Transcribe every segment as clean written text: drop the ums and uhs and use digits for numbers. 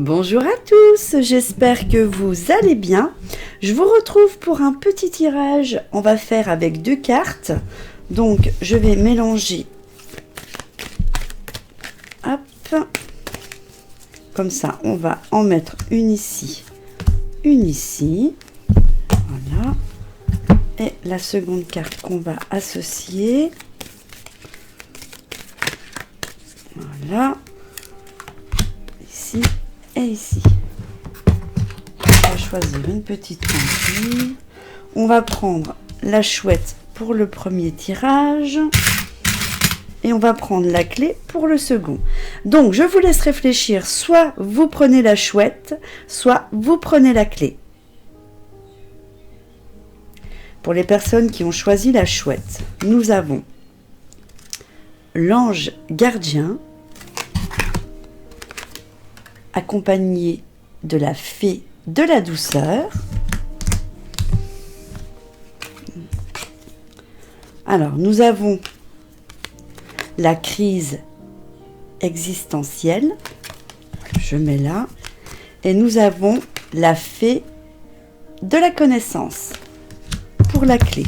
Bonjour à tous, j'espère que vous allez bien. Je vous retrouve pour un petit tirage. On va faire avec 2 cartes. Donc je vais mélanger. Hop. Comme ça, on va en mettre une ici, une ici. Voilà. Et la seconde carte qu'on va associer. Voilà. Ici. Et ici, on va choisir une petite quantité. On va prendre la chouette pour le premier tirage et on va prendre la clé pour le second. Donc, je vous laisse réfléchir. Soit vous prenez la chouette, soit vous prenez la clé. Pour les personnes qui ont choisi la chouette, nous avons l'ange gardien, accompagné de la fée de la douceur. Alors, nous avons la crise existentielle. Je mets là. Et nous avons la fée de la connaissance pour la clé.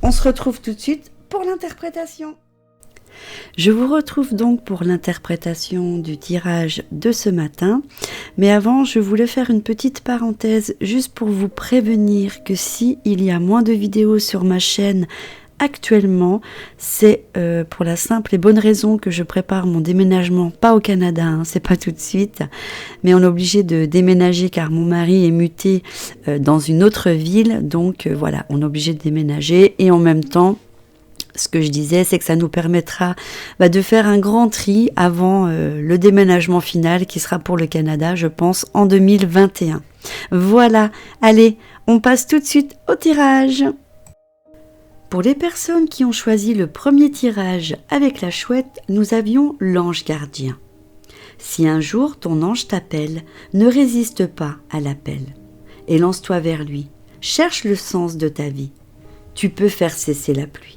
On se retrouve tout de suite pour l'interprétation. Je vous retrouve donc pour l'interprétation du tirage de ce matin. Mais avant, je voulais faire une petite parenthèse juste pour vous prévenir que si il y a moins de vidéos sur ma chaîne actuellement, c'est pour la simple et bonne raison que je prépare mon déménagement, pas au Canada, hein, c'est pas tout de suite, mais on est obligé de déménager car mon mari est muté dans une autre ville, donc voilà, on est obligé de déménager et en même temps, ce que je disais, c'est que ça nous permettra de faire un grand tri avant le déménagement final qui sera pour le Canada, je pense, en 2021. Voilà, allez, on passe tout de suite au tirage. Pour les personnes qui ont choisi le premier tirage avec la chouette, nous avions l'ange gardien. Si un jour ton ange t'appelle, ne résiste pas à l'appel et lance-toi vers lui. Cherche le sens de ta vie. Tu peux faire cesser la pluie.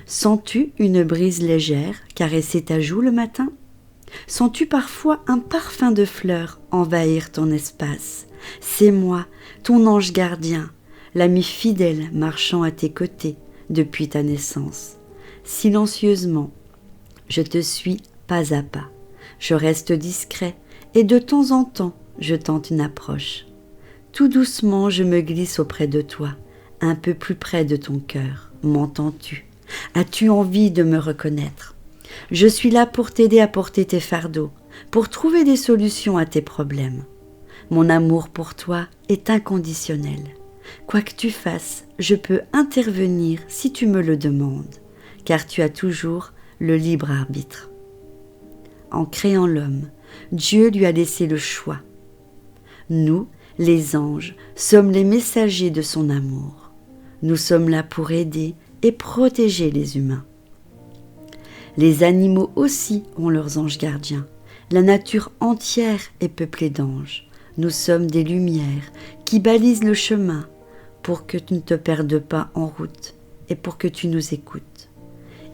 Sens-tu une brise légère caresser ta joue le matin? Sens-tu parfois un parfum de fleurs envahir ton espace? C'est moi, ton ange gardien, l'ami fidèle marchant à tes côtés depuis ta naissance. Silencieusement, je te suis pas à pas. Je reste discret et de temps en temps, je tente une approche. Tout doucement, je me glisse auprès de toi, un peu plus près de ton cœur. M'entends-tu? As-tu envie de me reconnaître? Je suis là pour t'aider à porter tes fardeaux, pour trouver des solutions à tes problèmes. Mon amour pour toi est inconditionnel. Quoi que tu fasses, je peux intervenir si tu me le demandes, car tu as toujours le libre arbitre. En créant l'homme, Dieu lui a laissé le choix. Nous, les anges, sommes les messagers de son amour. Nous sommes là pour aider et protéger les humains. Les animaux aussi ont leurs anges gardiens. La nature entière est peuplée d'anges. Nous sommes des lumières qui balisent le chemin pour que tu ne te perdes pas en route et pour que tu nous écoutes.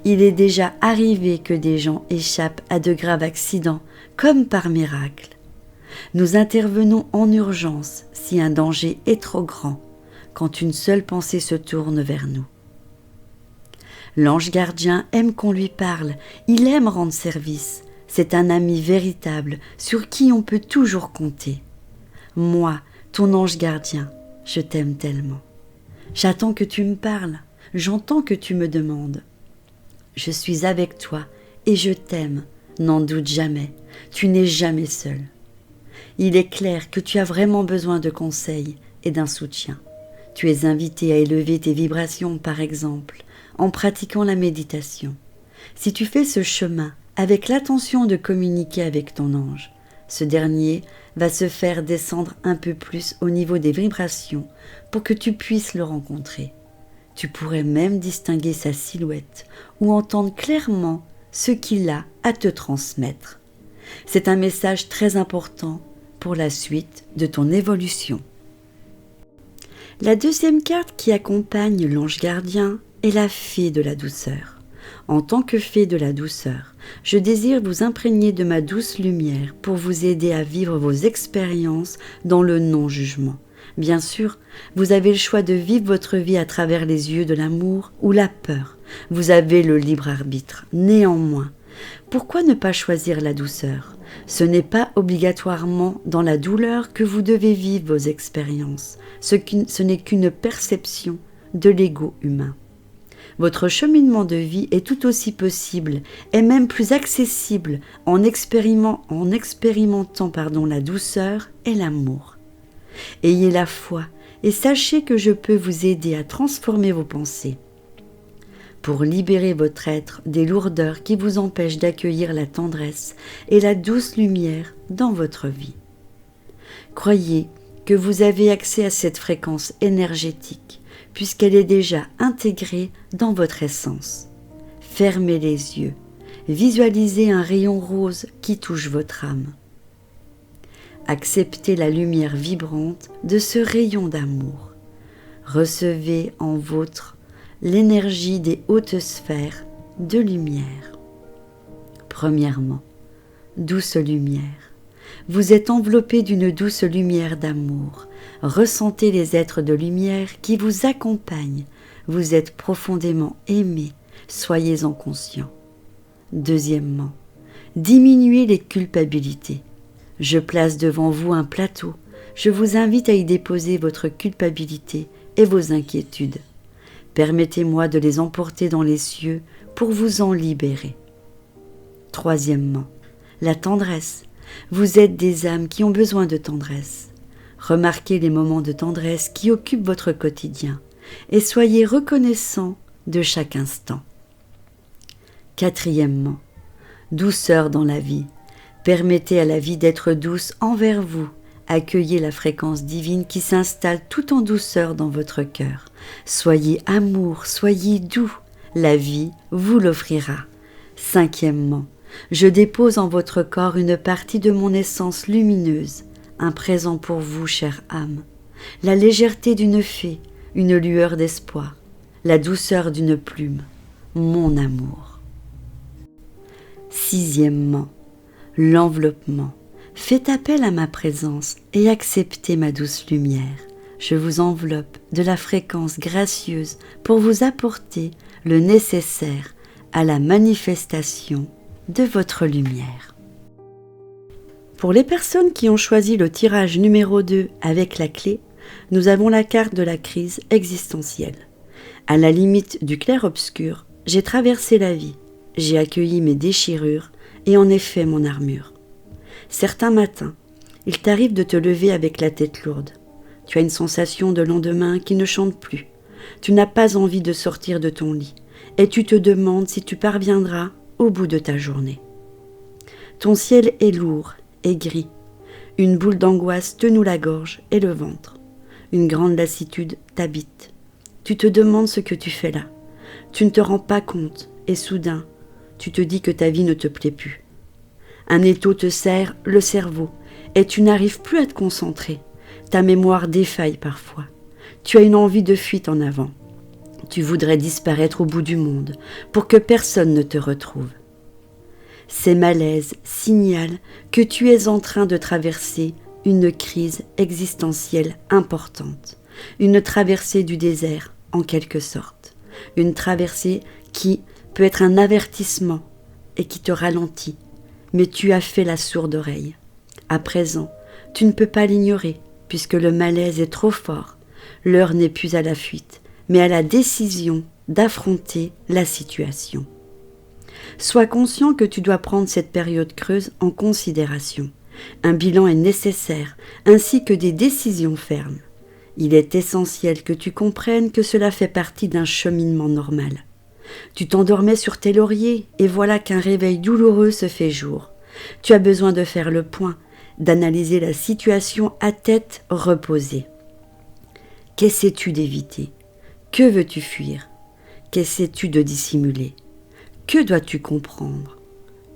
Il est déjà arrivé que des gens échappent à de graves accidents, comme par miracle. Nous intervenons en urgence si un danger est trop grand, quand une seule pensée se tourne vers nous. L'ange gardien aime qu'on lui parle, il aime rendre service. C'est un ami véritable sur qui on peut toujours compter. Moi, ton ange gardien, je t'aime tellement. J'attends que tu me parles, j'entends que tu me demandes. Je suis avec toi et je t'aime, n'en doute jamais, tu n'es jamais seul. Il est clair que tu as vraiment besoin de conseils et d'un soutien. Tu es invité à élever tes vibrations, par exemple, en pratiquant la méditation. Si tu fais ce chemin avec l'intention de communiquer avec ton ange, ce dernier va se faire descendre un peu plus au niveau des vibrations pour que tu puisses le rencontrer. Tu pourrais même distinguer sa silhouette ou entendre clairement ce qu'il a à te transmettre. C'est un message très important pour la suite de ton évolution. La deuxième carte qui accompagne l'ange gardien est la fée de la douceur. En tant que fée de la douceur, je désire vous imprégner de ma douce lumière pour vous aider à vivre vos expériences dans le non-jugement. Bien sûr, vous avez le choix de vivre votre vie à travers les yeux de l'amour ou la peur. Vous avez le libre arbitre. Néanmoins, pourquoi ne pas choisir la douceur ? Ce n'est pas obligatoirement dans la douleur que vous devez vivre vos expériences. Ce n'est qu'une perception de l'ego humain. Votre cheminement de vie est tout aussi possible et même plus accessible en expérimentant la douceur et l'amour. Ayez la foi et sachez que je peux vous aider à transformer vos pensées pour libérer votre être des lourdeurs qui vous empêchent d'accueillir la tendresse et la douce lumière dans votre vie. Croyez que vous avez accès à cette fréquence énergétique puisqu'elle est déjà intégrée dans votre essence. Fermez les yeux, visualisez un rayon rose qui touche votre âme. Acceptez la lumière vibrante de ce rayon d'amour. Recevez en vôtre l'énergie des hautes sphères de lumière. Premièrement, douce lumière. Vous êtes enveloppé d'une douce lumière d'amour. Ressentez les êtres de lumière qui vous accompagnent. Vous êtes profondément aimé. Soyez-en conscient. Deuxièmement, diminuez les culpabilités. Je place devant vous un plateau. Je vous invite à y déposer votre culpabilité et vos inquiétudes. Permettez-moi de les emporter dans les cieux pour vous en libérer. Troisièmement, la tendresse. Vous êtes des âmes qui ont besoin de tendresse. Remarquez les moments de tendresse qui occupent votre quotidien et soyez reconnaissants de chaque instant. Quatrièmement, douceur dans la vie. Permettez à la vie d'être douce envers vous. Accueillez la fréquence divine qui s'installe tout en douceur dans votre cœur. Soyez amour, soyez doux. La vie vous l'offrira. Cinquièmement, je dépose en votre corps une partie de mon essence lumineuse, un présent pour vous, chère âme. La légèreté d'une fée, une lueur d'espoir, la douceur d'une plume, mon amour. Sixièmement, l'enveloppement. Faites appel à ma présence et acceptez ma douce lumière. Je vous enveloppe de la fréquence gracieuse pour vous apporter le nécessaire à la manifestation de votre lumière. Pour les personnes qui ont choisi le tirage numéro 2 avec la clé, nous avons la carte de la crise existentielle. À la limite du clair-obscur, j'ai traversé la vie, j'ai accueilli mes déchirures et en ai fait mon armure. Certains matins, il t'arrive de te lever avec la tête lourde. Tu as une sensation de lendemain qui ne chante plus. Tu n'as pas envie de sortir de ton lit et tu te demandes si tu parviendras au bout de ta journée. Ton ciel est lourd et gris. Une boule d'angoisse te noue la gorge et le ventre. Une grande lassitude t'habite. Tu te demandes ce que tu fais là. Tu ne te rends pas compte et soudain, tu te dis que ta vie ne te plaît plus. Un étau te serre le cerveau et tu n'arrives plus à te concentrer. Ta mémoire défaille parfois. Tu as une envie de fuite en avant. Tu voudrais disparaître au bout du monde pour que personne ne te retrouve. Ces malaises signalent que tu es en train de traverser une crise existentielle importante, une traversée du désert en quelque sorte, une traversée qui peut être un avertissement et qui te ralentit, mais tu as fait la sourde oreille. À présent, tu ne peux pas l'ignorer puisque le malaise est trop fort. L'heure n'est plus à la fuite, mais à la décision d'affronter la situation. Sois conscient que tu dois prendre cette période creuse en considération. Un bilan est nécessaire, ainsi que des décisions fermes. Il est essentiel que tu comprennes que cela fait partie d'un cheminement normal. Tu t'endormais sur tes lauriers et voilà qu'un réveil douloureux se fait jour. Tu as besoin de faire le point, d'analyser la situation à tête reposée. Qu'essaies-tu d'éviter ? Que veux-tu fuir ? Qu'essaies-tu de dissimuler ? Que dois-tu comprendre ?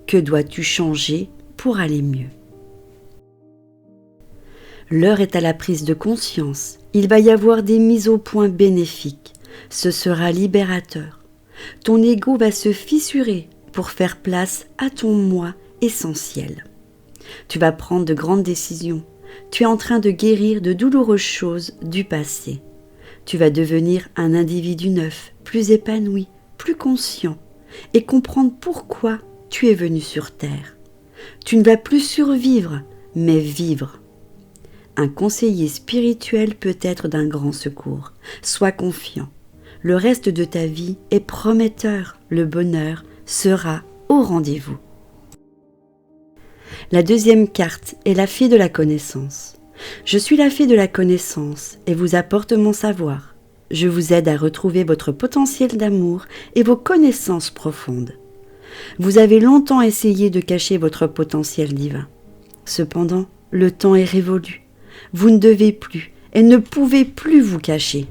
Que dois-tu changer pour aller mieux ? L'heure est à la prise de conscience. Il va y avoir des mises au point bénéfiques. Ce sera libérateur. Ton ego va se fissurer pour faire place à ton moi essentiel. Tu vas prendre de grandes décisions. Tu es en train de guérir de douloureuses choses du passé. Tu vas devenir un individu neuf, plus épanoui, plus conscient et comprendre pourquoi tu es venu sur Terre. Tu ne vas plus survivre, mais vivre. Un conseiller spirituel peut être d'un grand secours. Sois confiant. Le reste de ta vie est prometteur. Le bonheur sera au rendez-vous. La deuxième carte est la fée de la connaissance. Je suis la fée de la connaissance et vous apporte mon savoir. Je vous aide à retrouver votre potentiel d'amour et vos connaissances profondes. Vous avez longtemps essayé de cacher votre potentiel divin. Cependant, le temps est révolu. Vous ne devez plus et ne pouvez plus vous cacher.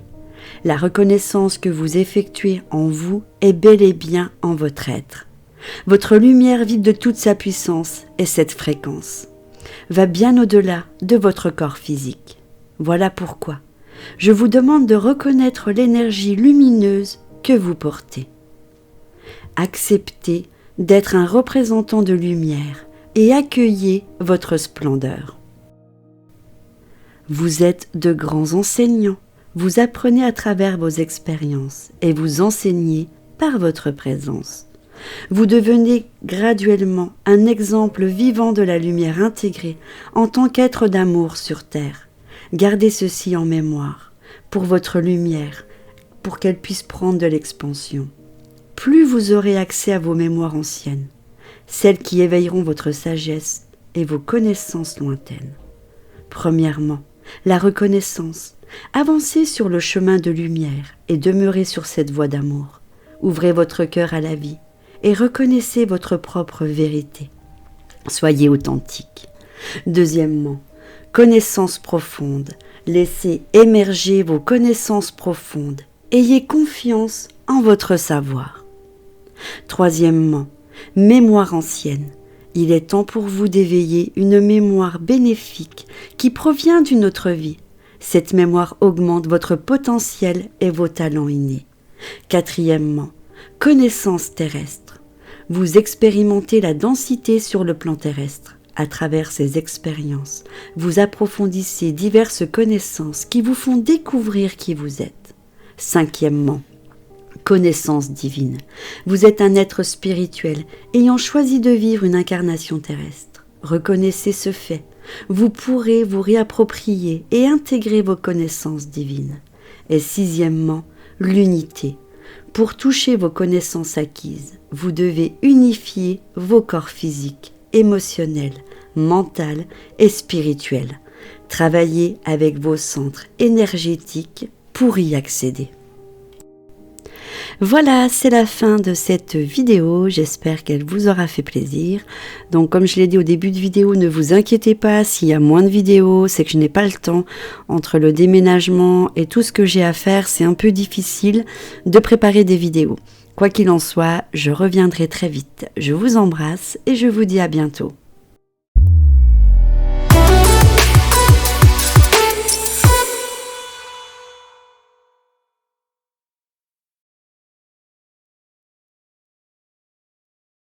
La reconnaissance que vous effectuez en vous est bel et bien en votre être. Votre lumière vide de toute sa puissance et cette fréquence va bien au-delà de votre corps physique. Voilà pourquoi je vous demande de reconnaître l'énergie lumineuse que vous portez. Acceptez d'être un représentant de lumière et accueillez votre splendeur. Vous êtes de grands enseignants. Vous apprenez à travers vos expériences et vous enseignez par votre présence. Vous devenez graduellement un exemple vivant de la lumière intégrée en tant qu'être d'amour sur Terre. Gardez ceci en mémoire pour votre lumière, pour qu'elle puisse prendre de l'expansion. Plus vous aurez accès à vos mémoires anciennes, celles qui éveilleront votre sagesse et vos connaissances lointaines. Premièrement, la reconnaissance. Avancez sur le chemin de lumière et demeurez sur cette voie d'amour. Ouvrez votre cœur à la vie et reconnaissez votre propre vérité. Soyez authentique. Deuxièmement, connaissance profonde. Laissez émerger vos connaissances profondes. Ayez confiance en votre savoir. Troisièmement, mémoire ancienne. Il est temps pour vous d'éveiller une mémoire bénéfique qui provient d'une autre vie. Cette mémoire augmente votre potentiel et vos talents innés. Quatrièmement, connaissance terrestre. Vous expérimentez la densité sur le plan terrestre. À travers ces expériences, vous approfondissez diverses connaissances qui vous font découvrir qui vous êtes. Cinquièmement, connaissance divine. Vous êtes un être spirituel ayant choisi de vivre une incarnation terrestre. Reconnaissez ce fait. Vous pourrez vous réapproprier et intégrer vos connaissances divines. Et sixièmement, l'unité. Pour toucher vos connaissances acquises, vous devez unifier vos corps physiques, émotionnels, mentaux et spirituels. Travaillez avec vos centres énergétiques pour y accéder. Voilà, c'est la fin de cette vidéo, j'espère qu'elle vous aura fait plaisir. Donc comme je l'ai dit au début de vidéo, ne vous inquiétez pas s'il y a moins de vidéos, c'est que je n'ai pas le temps. Entre le déménagement et tout ce que j'ai à faire, c'est un peu difficile de préparer des vidéos. Quoi qu'il en soit, je reviendrai très vite. Je vous embrasse et je vous dis à bientôt.